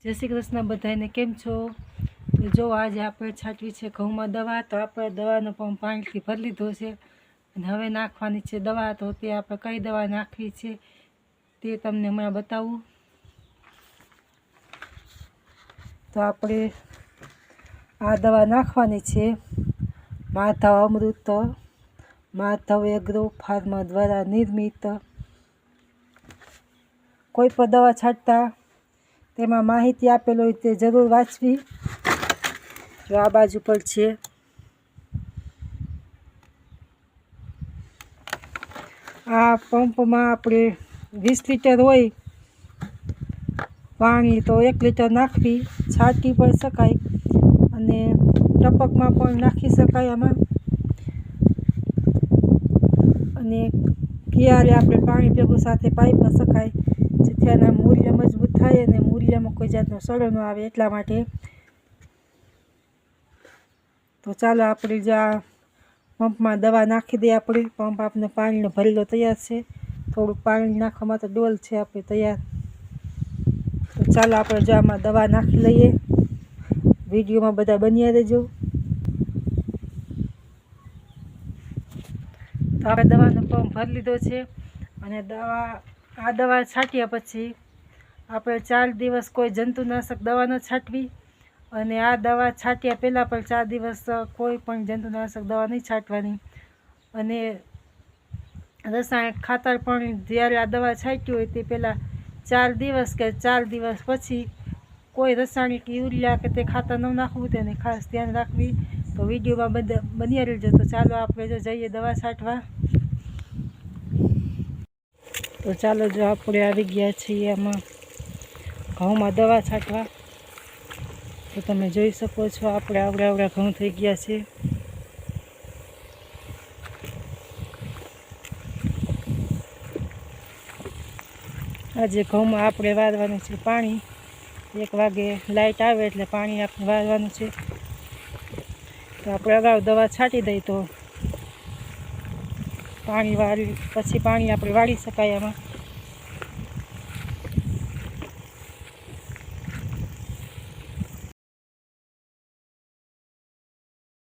जय श्री कृष्ण बधाने केम छो। तो जो आज आप छाटवी है घऊँ में दवा, तो आप दवा पंप पानी थी भरी लीधो है। हवे नाखवानी है दवा, तो ते आप कई दवा नाखवी है ते तमने हमણાં बतावुं। तो आप आ दवा नाखवानी है माधव अमृत माधव एग्रो फार्मा द्वारा निर्मित। कोई पर दवा छाटता तेमां माहिती आपेलो होय ते जरूर वाँचवी। जो आ बाजू पर छे आ पंप में आपणे 20 लीटर होय पाणी तो 1 लीटर नाखवी छाटी पण शकाय अने टपक में पण नाखी शकाय आमां। अने कियारे आपणे पाणी भेगुं साथे पाई शकाय जेथी आना मूल्य मजबूत थाय अने मूल्य में कोई जातनो सड़ो न आवे एटला माटे। तो चालो आपणे जो आ पंप में दवा नाखी दे। आपणे पंप आपने पानी भरेलो तैयार है। थोड़ू पानी नाखवा माटे डोल है आपणे तैयार। तो चालो आपणे जो आमां दवा नाखी लईए। विडियो में बधा बन्या रहेजो। तो आपणे दवानो पंप भरी लीधो है अने आ दवा छाट्या पछी आपणे 4 दिवस कोई जंतुनाशक दवा न छाटवी अने आ दवा छाट्या पहला पण 4 दिवस कोई पण जंतुनाशक दवा नहीं छाटवानी। अने रसायण खातर पण ज्यारे आ दवा छाटी होय ते पहला 4 दिवस के 4 दिवस पछी कोई रासायणिक यूरिया के ते खातर न नाखवुं तेनी खास ध्यान राखवी। तो विडियो में बन्या रहेजो। तो चालो आपणे जो जईए दवा छाटवा। तो चालो जो आपणे आवी गया छीए आमां घऊँ में दवा छाटवा। तो तमे जोई शको छो आपणे आवड़ा आवड़ा घऊँ थई गया छे। आज घऊँ में आपणे वारवानुं छे पाणी। 1 वागे लाइट आवे एटले पाणी आपणे वारवानुं छे। तो आपणे अगाऊ दवा छाटी दई तो पाणी वारी पछी पाणी आपणे वाળી शकाय आमां।